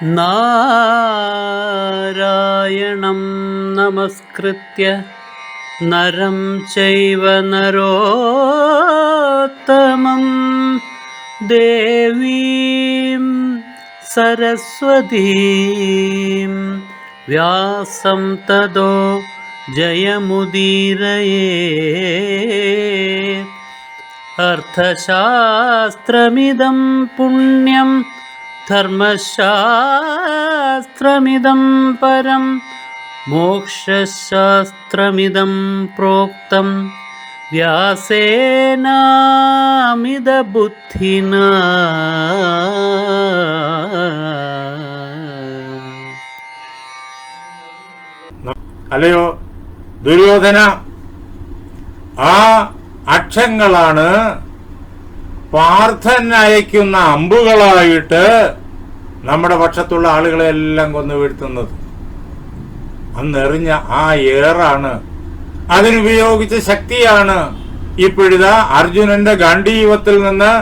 നാരായണം നമസ്കൃത്യ നരം ചൈവ നരോത്തമം ദേവീം സരസ്വതീം വ്യാസം തതോ ജയമുദീരയേ. അർത്ഥശാസ്ത്രമിദം പുണ്യം ധർമ്മശാസ്ത്രമിദം പരം മോക്ഷശാസ്ത്രമിദം പ്രോക്തം വ്യാസേനാമിത ബുദ്ധിനാ. അല്ലയോ ദുര്യോധന, ആ അക്ഷങ്ങളാണ് പാർത്ഥൻ അയക്കുന്ന അമ്പുകളായിട്ട് നമ്മുടെ പക്ഷത്തുള്ള ആളുകളെ എല്ലാം കൊന്നു വീഴ്ത്തുന്നത്. അന്നെറിഞ്ഞ ആ ഏറാണ്, അതിനുപയോഗിച്ച ശക്തിയാണ് ഇപ്പോഴിതാ അർജുനന്റെ ഗാണ്ഡീവത്തിൽ നിന്ന്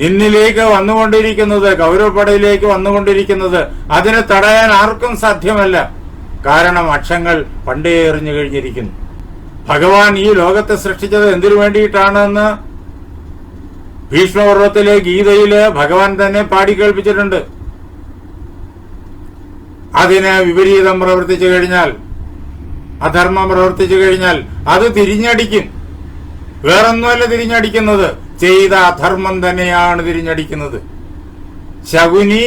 നിന്നിലേക്ക് വന്നുകൊണ്ടിരിക്കുന്നത്, കൗരവപ്പടയിലേക്ക് വന്നുകൊണ്ടിരിക്കുന്നത്. അതിനെ തടയാൻ ആർക്കും സാധ്യമല്ല. കാരണം അക്ഷങ്ങൾ പണ്ടേ എറിഞ്ഞു കഴിഞ്ഞിരിക്കുന്നു. ഭഗവാൻ ഈ ലോകത്തെ സൃഷ്ടിച്ചത് എന്തിനു വേണ്ടിയിട്ടാണെന്ന് ഭീഷ്മപർവത്തിലെ ഗീതയില് ഭഗവാൻ തന്നെ പാടിക്കേൾപ്പിച്ചിട്ടുണ്ട്. അതിന് വിപരീതം പ്രവർത്തിച്ചു കഴിഞ്ഞാൽ, അധർമ്മം പ്രവർത്തിച്ചു കഴിഞ്ഞാൽ അത് തിരിഞ്ഞടിക്കും. വേറൊന്നുമല്ല തിരിഞ്ഞടിക്കുന്നത്, ചെയ്ത അധർമ്മം തന്നെയാണ് തിരിഞ്ഞടിക്കുന്നത്. ശകുനി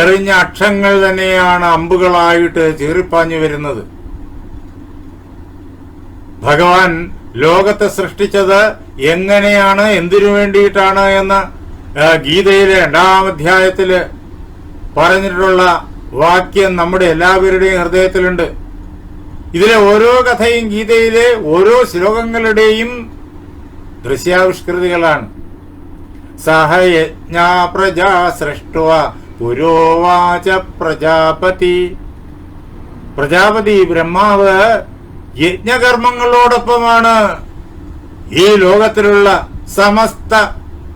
എറിഞ്ഞ അക്ഷങ്ങൾ തന്നെയാണ് അമ്പുകളായിട്ട് ചീറിപ്പാഞ്ഞു വരുന്നത്. ഭഗവാൻ ലോകത്തെ സൃഷ്ടിച്ചത് എങ്ങനെയാണ്, എന്തിനു വേണ്ടിയിട്ടാണ് എന്ന് ഗീതയിലെ 2-ാം അധ്യായത്തില് പറഞ്ഞിട്ടുള്ള വാക്യം നമ്മുടെ എല്ലാവരുടെയും ഹൃദയത്തിലുണ്ട്. ഇതിലെ ഓരോ കഥയും ഗീതയിലെ ഓരോ ശ്ലോകങ്ങളുടെയും ദൃശ്യാവിഷ്കൃതികളാണ്. സഹയജ്ഞാ പ്രജാ സൃഷ്ടുവ പുരോവാച പ്രജാപതി. പ്രജാപതി ബ്രഹ്മാവ് യജ്ഞകർമ്മങ്ങളോടൊപ്പമാണ് ഈ ലോകത്തിലുള്ള സമസ്ത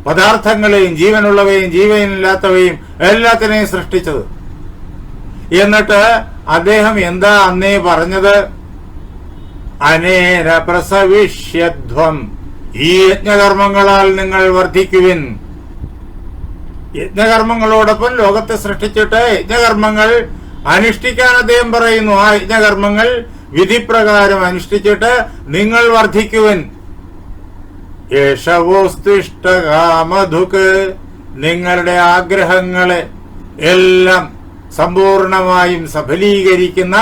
പദാർത്ഥങ്ങളെയും, ജീവനുള്ളവയും ജീവനില്ലാത്തവയും എല്ലാത്തിനെയും സൃഷ്ടിച്ചത്. എന്നിട്ട് അദ്ദേഹം എന്താ അന്നേ പറഞ്ഞത്? അനേന പ്രസവിഷ്യധ്വം, ഈ യജ്ഞകർമ്മങ്ങളാൽ നിങ്ങൾ വർദ്ധിക്കുവിൻ. യജ്ഞകർമ്മങ്ങളോടൊപ്പം ലോകത്തെ സൃഷ്ടിച്ചിട്ട് യജ്ഞകർമ്മങ്ങൾ അനുഷ്ഠിക്കാൻ അദ്ദേഹം പറയുന്നു. ആ യജ്ഞകർമ്മങ്ങൾ വിധിപ്രകാരം അനുഷ്ഠിച്ചിട്ട് നിങ്ങൾ വർദ്ധിക്കുവിൻ. യേശവോസ്തിഷ്ടകാമധുക്ക്, നിങ്ങളുടെ ആഗ്രഹങ്ങളെ എല്ലാം സമ്പൂർണമായും സഫലീകരിക്കുന്ന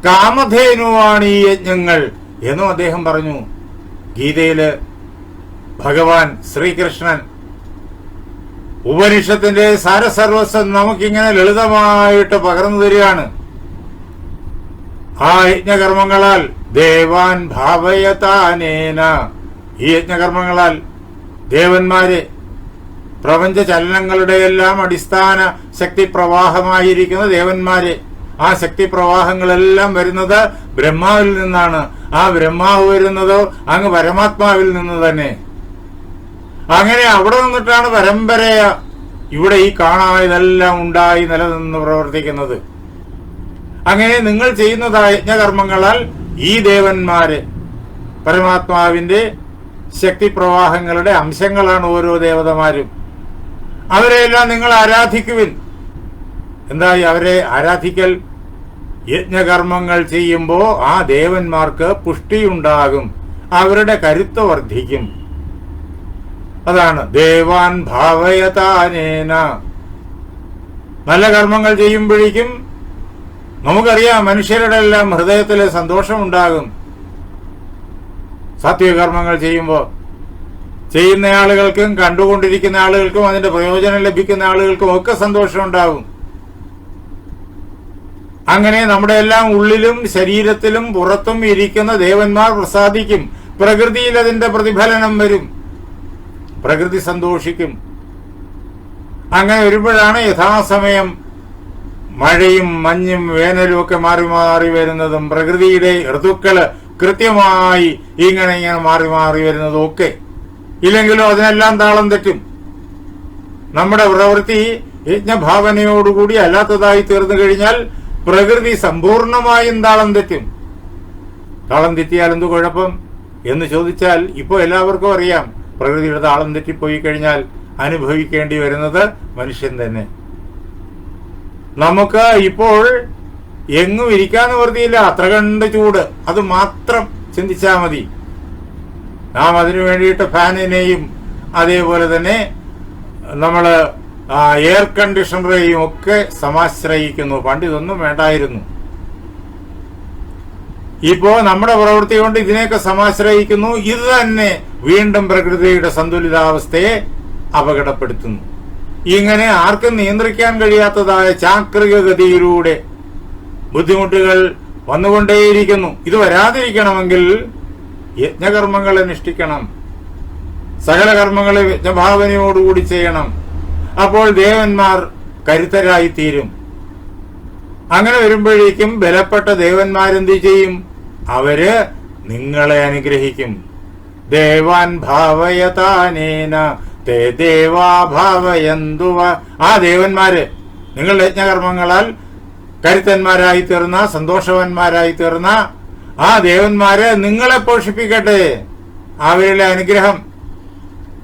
കാമധേനുവാണ് ഈ യജ്ഞങ്ങൾ എന്നും അദ്ദേഹം പറഞ്ഞു. ഗീതയില് ഭഗവാൻ ശ്രീകൃഷ്ണൻ ഉപനിഷത്തിന്റെ സാരസർവസ്വം നമുക്കിങ്ങനെ ലളിതമായിട്ട് പകർന്നു തരികയാണ്. ആ യജ്ഞകർമ്മങ്ങളാൽ ദേവാൻ ഭാവയതാനേന, ഈ യജ്ഞകർമ്മങ്ങളാൽ ദേവന്മാരെ, പ്രപഞ്ച ചലനങ്ങളുടെ എല്ലാം അടിസ്ഥാന ശക്തി പ്രവാഹമായിരിക്കുന്ന ദേവന്മാരെ, ആ ശക്തി പ്രവാഹങ്ങളെല്ലാം വരുന്നത് ബ്രഹ്മാവിൽ നിന്നാണ്. ആ ബ്രഹ്മാവ് വരുന്നതോ അങ്ങ് പരമാത്മാവിൽ നിന്ന് തന്നെ. അങ്ങനെ അവിടെ നിന്നിട്ടാണ് പരമ്പരയ ഇവിടെ ഈ കാണാതെല്ലാം ഉണ്ടായി നിലനിന്ന് പ്രവർത്തിക്കുന്നത്. അങ്ങനെ നിങ്ങൾ ചെയ്യുന്നതായ യജ്ഞകർമ്മങ്ങളാൽ ഈ ദേവന്മാര് പരമാത്മാവിന്റെ ശക്തിപ്രവാഹങ്ങളുടെ അംശങ്ങളാണ് ഓരോ ദേവതമാരും. അവരെയെല്ലാം നിങ്ങൾ ആരാധിക്കുവിൻ. എന്തായി അവരെ ആരാധിക്കൽ? യജ്ഞകർമ്മങ്ങൾ ചെയ്യുമ്പോൾ ആ ദേവന്മാർക്ക് പുഷ്ടിയുണ്ടാകും, അവരുടെ കരുത്ത് വർദ്ധിക്കും. അതാണ് ദേവാൻ ഭാവയതാനേന. നല്ല കർമ്മങ്ങൾ ചെയ്യുമ്പോഴേക്കും നമുക്കറിയാം മനുഷ്യരുടെ എല്ലാം ഹൃദയത്തില് സന്തോഷമുണ്ടാകും. സാത്വികർമ്മങ്ങൾ ചെയ്യുമ്പോൾ ചെയ്യുന്ന ആളുകൾക്കും കണ്ടുകൊണ്ടിരിക്കുന്ന ആളുകൾക്കും അതിന്റെ പ്രയോജനം ലഭിക്കുന്ന ആളുകൾക്കും ഒക്കെ സന്തോഷം ഉണ്ടാകും. അങ്ങനെ നമ്മുടെ എല്ലാം ഉള്ളിലും ശരീരത്തിലും പുറത്തും ഇരിക്കുന്ന ദേവന്മാർ പ്രസാദിക്കും. പ്രകൃതിയിൽ അതിന്റെ പ്രതിഫലനം വരും, പ്രകൃതി സന്തോഷിക്കും. അങ്ങനെ വരുമ്പോഴാണ് യഥാസമയം മഴയും മഞ്ഞും വേനലും ഒക്കെ മാറി മാറി വരുന്നതും പ്രകൃതിയുടെ ഋതുക്കള് കൃത്യമായി ഇങ്ങനെ മാറി മാറി വരുന്നതും ഒക്കെ. ഇല്ലെങ്കിലും അതിനെല്ലാം താളം തെറ്റും. നമ്മുടെ പ്രവൃത്തി യജ്ഞഭാവനയോടുകൂടി അല്ലാത്തതായി തീർന്നു കഴിഞ്ഞാൽ പ്രകൃതി സമ്പൂർണമായും താളം തെറ്റും. താളം തെറ്റിയാൽ എന്ത് കുഴപ്പം എന്ന് ചോദിച്ചാൽ ഇപ്പോൾ എല്ലാവർക്കും അറിയാം, പ്രകൃതിയുടെ താളം തെറ്റിപ്പോയി കഴിഞ്ഞാൽ അനുഭവിക്കേണ്ടി വരുന്നത് മനുഷ്യൻ തന്നെ. നമുക്ക് ഇപ്പോൾ എങ്ങും ഇരിക്കാൻ നിവൃത്തിയില്ല, അത്ര കണ്ട് ചൂട്. അത് മാത്രം ചിന്തിച്ചാൽ മതി. നാം അതിനു വേണ്ടിയിട്ട് ഫാനിനെയും അതേപോലെ തന്നെ നമ്മൾ എയർ കണ്ടീഷണറെയും ഒക്കെ സമാശ്രയിക്കുന്നു. പണ്ട് ഇതൊന്നും വേണ്ടായിരുന്നു. ഇപ്പോ നമ്മുടെ പ്രവൃത്തി കൊണ്ട് ഇതിനെയൊക്കെ സമാശ്രയിക്കുന്നു. ഇത് തന്നെ വീണ്ടും പ്രകൃതിയുടെ സന്തുലിതാവസ്ഥയെ അപകടപ്പെടുത്തുന്നു. ഇങ്ങനെ ആർക്കും നിയന്ത്രിക്കാൻ കഴിയാത്തതായ ചാക്രിക ഗതിയിലൂടെ ബുദ്ധിമുട്ടുകൾ വന്നുകൊണ്ടേയിരിക്കുന്നു. ഇത് വരാതിരിക്കണമെങ്കിൽ യജ്ഞകർമ്മങ്ങൾ അനുഷ്ഠിക്കണം. സകല കർമ്മങ്ങളെ യജ്ഞഭാവനയോടുകൂടി ചെയ്യണം. അപ്പോൾ ദേവന്മാർ കരുത്തരായിത്തീരും. അങ്ങനെ വരുമ്പോഴേക്കും ബലപ്പെട്ട ദേവന്മാരെന്ത് ചെയ്യും? അവര് നിങ്ങളെ അനുഗ്രഹിക്കും. ദേവാൻ ഭാവയതാനേന തേ ദേവാ ഭാവയന്തുവ. ആ ദേവന്മാര് നിങ്ങളുടെ യജ്ഞകർമ്മങ്ങളാൽ കരുത്തന്മാരായി തീർന്ന, സന്തോഷവാന്മാരായി തീർന്ന ആ ദേവന്മാര് നിങ്ങളെ പോഷിപ്പിക്കട്ടെ. അവരുടെ അനുഗ്രഹം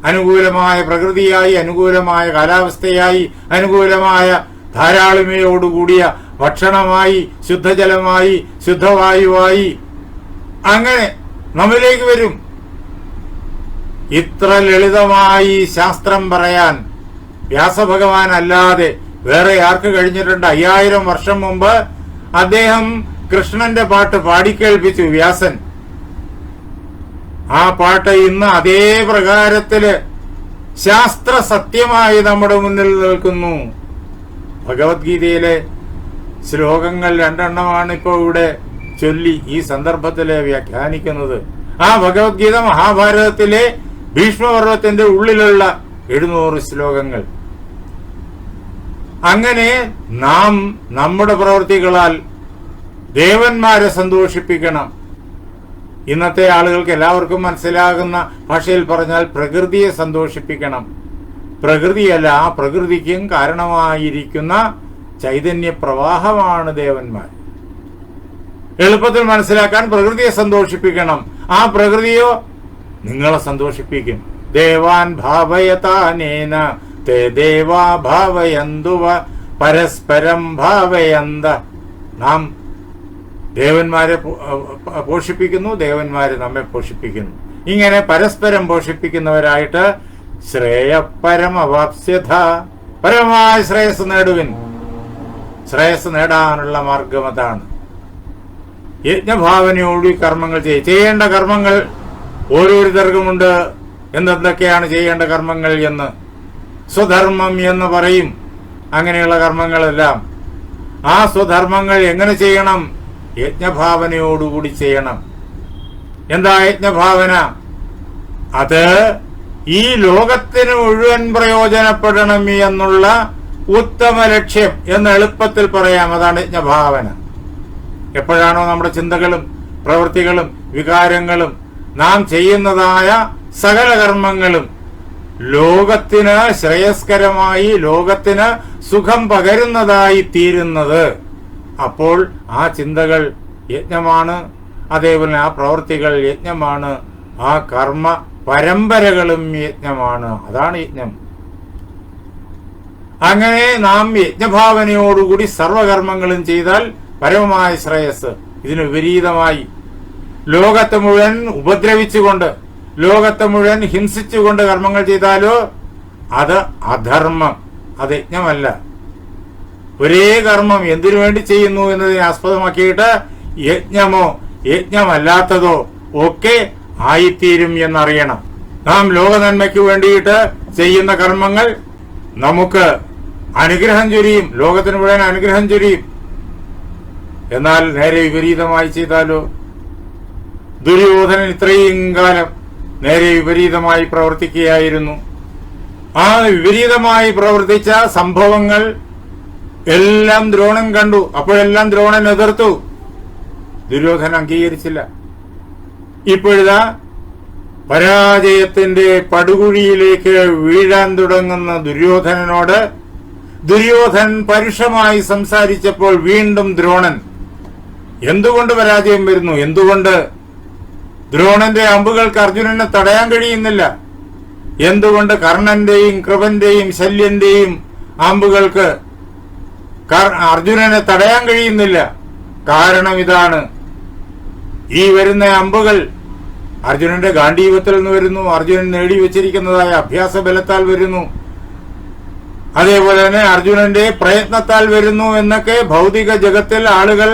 അനുകൂലമായ പ്രകൃതിയായി, അനുകൂലമായ കാലാവസ്ഥയായി, അനുകൂലമായ ധാരാളിമയോടുകൂടിയ ഭക്ഷണമായി, ശുദ്ധജലമായി, ശുദ്ധവായുവായി അങ്ങനെ നമ്മിലേക്ക് വരും. ഇത്ര ലളിതമായി ശാസ്ത്രം പറയാൻ വ്യാസഭഗവാൻ അല്ലാതെ വേറെ ആർക്ക് കഴിഞ്ഞിട്ടുണ്ട്? 5000 വർഷം മുമ്പ് അദ്ദേഹം കൃഷ്ണന്റെ പാട്ട് പാടിക്കേൾപ്പിച്ചു വ്യാസൻ. ആ പാട്ട് ഇന്ന് അതേ പ്രകാരത്തില് ശാസ്ത്ര സത്യമായി നമ്മുടെ മുന്നിൽ നിൽക്കുന്നു. ഭഗവത്ഗീതയിലെ ശ്ലോകങ്ങൾ 2 ഇപ്പോൾ ഇവിടെ ചൊല്ലി ഈ സന്ദർഭത്തില് വ്യാഖ്യാനിക്കുന്നത്. ആ ഭഗവത്ഗീത മഹാഭാരതത്തിലെ ഭീഷ്മപർവത്തിന്റെ ഉള്ളിലുള്ള 700 ശ്ലോകങ്ങൾ. അങ്ങനെ നാം നമ്മുടെ പ്രവൃത്തികളാൽ ദേവന്മാരെ സന്തോഷിപ്പിക്കണം. ഇന്നത്തെ ആളുകൾക്ക് എല്ലാവർക്കും മനസ്സിലാകുന്ന ഭാഷയിൽ പറഞ്ഞാൽ പ്രകൃതിയെ സന്തോഷിപ്പിക്കണം. പ്രകൃതിയല്ല, ആ പ്രകൃതിക്കും കാരണമായിരിക്കുന്ന ചൈതന്യ പ്രവാഹമാണ് ദേവന്മാർ. എളുപ്പത്തിൽ മനസ്സിലാക്കാൻ പ്രകൃതിയെ സന്തോഷിപ്പിക്കണം. ആ പ്രകൃതിയോ നിങ്ങളെ സന്തോഷിപ്പിക്കും. ദേവാൻ ഭാവയതാനേന തേ ദേവാ ഭാവയന്തുവ പരസ്പരം ഭാവയന്ത. നാം ദേവന്മാരെ പോഷിപ്പിക്കുന്നു, ദേവന്മാര് നമ്മെ പോഷിപ്പിക്കുന്നു. ഇങ്ങനെ പരസ്പരം പോഷിപ്പിക്കുന്നവരായിട്ട് ശ്രേയപരമവാപ്സ്യഥ, പരമമായ ശ്രേയസ് നേടുവിൻ. ശ്രേയസ് നേടാനുള്ള മാർഗം അതാണ്. യജ്ഞഭാവനയോട് കർമ്മങ്ങൾ ചെയ്യേണ്ട കർമ്മങ്ങൾ ഓരോരുത്തർക്കുമുണ്ട്. എന്തൊക്കെയാണ് ചെയ്യേണ്ട കർമ്മങ്ങൾ എന്ന് സ്വധർമ്മം എന്ന് പറയും. അങ്ങനെയുള്ള കർമ്മങ്ങളെല്ലാം ആ സ്വധർമ്മങ്ങൾ എങ്ങനെ ചെയ്യണം? യജ്ഞഭാവനയോടുകൂടി ചെയ്യണം. എന്താ യജ്ഞഭാവന? അത് ഈ ലോകത്തിന് മുഴുവൻ പ്രയോജനപ്പെടണം എന്നുള്ള ഉത്തമ ലക്ഷ്യം എന്ന് എളുപ്പത്തിൽ പറയാം. അതാണ് യജ്ഞഭാവന. എപ്പോഴാണോ നമ്മുടെ ചിന്തകളും പ്രവൃത്തികളും വികാരങ്ങളും നാം ചെയ്യുന്നതായ സകല കർമ്മങ്ങളും ലോകത്തിന് ശ്രേയസ്കരമായി, ലോകത്തിന് സുഖം പകരുന്നതായി തീരുന്നത്, അപ്പോൾ ആ ചിന്തകൾ യജ്ഞമാണ്. അതേപോലെ ആ പ്രവൃത്തികൾ യജ്ഞമാണ്. ആ കർമ്മ പരമ്പരകളും യജ്ഞമാണ്. അതാണ് യജ്ഞം. അങ്ങനെ നാം യജ്ഞഭാവനയോടുകൂടി സർവകർമ്മങ്ങളും ചെയ്താൽ പരമമായ ശ്രേയസ്. ഇതിന് വിപരീതമായി ലോകത്തെ മുഴുവൻ ഉപദ്രവിച്ചുകൊണ്ട്, ലോകത്തെ മുഴുവൻ ഹിംസിച്ചുകൊണ്ട് കർമ്മങ്ങൾ ചെയ്താലോ അത് അധർമ്മം, അത് യജ്ഞമല്ല. ഒരേ കർമ്മം എന്തിനു വേണ്ടി ചെയ്യുന്നു എന്നതിനെ ആസ്പദമാക്കിയിട്ട് യജ്ഞമോ യജ്ഞമല്ലാത്തതോ ഒക്കെ ആയിത്തീരും എന്നറിയണം. നാം ലോകനന്മയ്ക്ക് വേണ്ടിയിട്ട് ചെയ്യുന്ന കർമ്മങ്ങൾ നമുക്ക് അനുഗ്രഹം ചൊരിയും, ലോകത്തിന് മുഴുവൻ അനുഗ്രഹം ചൊരിയും. എന്നാൽ നേരെ വിപരീതമായി ചെയ്താലോ? ദുര്യോധനൻ ഇത്രയും കാലം നേരെ വിപരീതമായി പ്രവർത്തിക്കുകയായിരുന്നു. ആ വിപരീതമായി പ്രവർത്തിച്ച സംഭവങ്ങൾ എല്ലാം ദ്രോണൻ കണ്ടു. അപ്പോഴെല്ലാം ദ്രോണൻ എതിർത്തു. ദുര്യോധനൻ അംഗീകരിച്ചില്ല. ഇപ്പോഴിതാ പരാജയത്തിന്റെ പടുകുഴിയിലേക്ക് വീഴാൻ തുടങ്ങുന്ന ദുര്യോധനനോട് ദുര്യോധനൻ പരുഷമായി സംസാരിച്ചപ്പോൾ വീണ്ടും ദ്രോണൻ എന്തുകൊണ്ട് പരാജയം വരുന്നു? എന്തുകൊണ്ട് ദ്രോണന്റെ അമ്പുകൾക്ക് അർജുനനെ തടയാൻ കഴിയുന്നില്ല? എന്തുകൊണ്ട് കർണന്റെയും കൃപന്റെയും ശല്യന്റെയും അമ്പുകൾക്ക് അർജുനനെ തടയാൻ കഴിയുന്നില്ല? കാരണം ഇതാണ്, ഈ വരുന്ന അമ്പുകൾ അർജുനന്റെ ഗാണ്ഡീവത്തിൽ നിന്ന് വരുന്നു, അർജുനൻ നേടിവെച്ചിരിക്കുന്നതായ അഭ്യാസ ബലത്താൽ വരുന്നു, അതേപോലെ തന്നെ അർജുനന്റെ പ്രയത്നത്താൽ വരുന്നു എന്നൊക്കെ ഭൗതിക ജഗത്തിൽ ആളുകൾ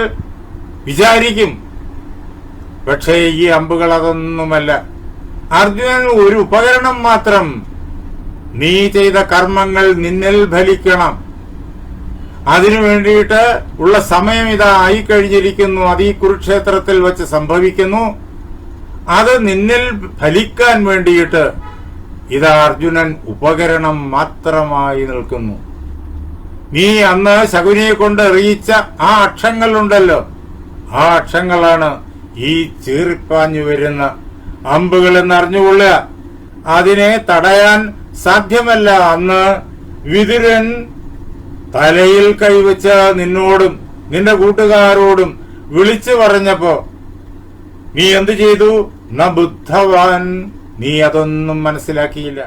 വിചാരിക്കും. പക്ഷേ ഈ അമ്പുകൾ അതൊന്നുമല്ല. അർജുനൻ ഒരു ഉപകരണം മാത്രം. നീ ചെയ്ത കർമ്മങ്ങൾ നിന്നിൽ ഫലിക്കണം, അതിനു വേണ്ടിയിട്ട് ഉള്ള സമയം ഇതാ ആയിക്കഴിഞ്ഞിരിക്കുന്നു. അത് ഈ കുരുക്ഷേത്രത്തിൽ വെച്ച് സംഭവിക്കുന്നു. അത് നിന്നിൽ ഫലിക്കാൻ വേണ്ടിയിട്ട് ഇതാ അർജുനൻ ഉപകരണം മാത്രമായി നിൽക്കുന്നു. നീ അന്ന് ശകുനിയെ കൊണ്ട് എറിയിച്ച ആ അക്ഷങ്ങളുണ്ടല്ലോ, ആ അക്ഷങ്ങളാണ് ഈ ചീറിപ്പാഞ്ഞു വരുന്ന അമ്പുകൾ എന്നറിഞ്ഞുകൊള്ളുക. അതിനെ തടയാൻ സാധ്യമല്ല. അന്ന് വിതുരൻ തലയിൽ കൈവച്ച് നിന്നോടും നിന്റെ കൂട്ടുകാരോടും വിളിച്ചു പറഞ്ഞപ്പോ നീ എന്തു ചെയ്തു? ന ബുദ്ധവാൻ, നീ അതൊന്നും മനസ്സിലാക്കിയില്ല.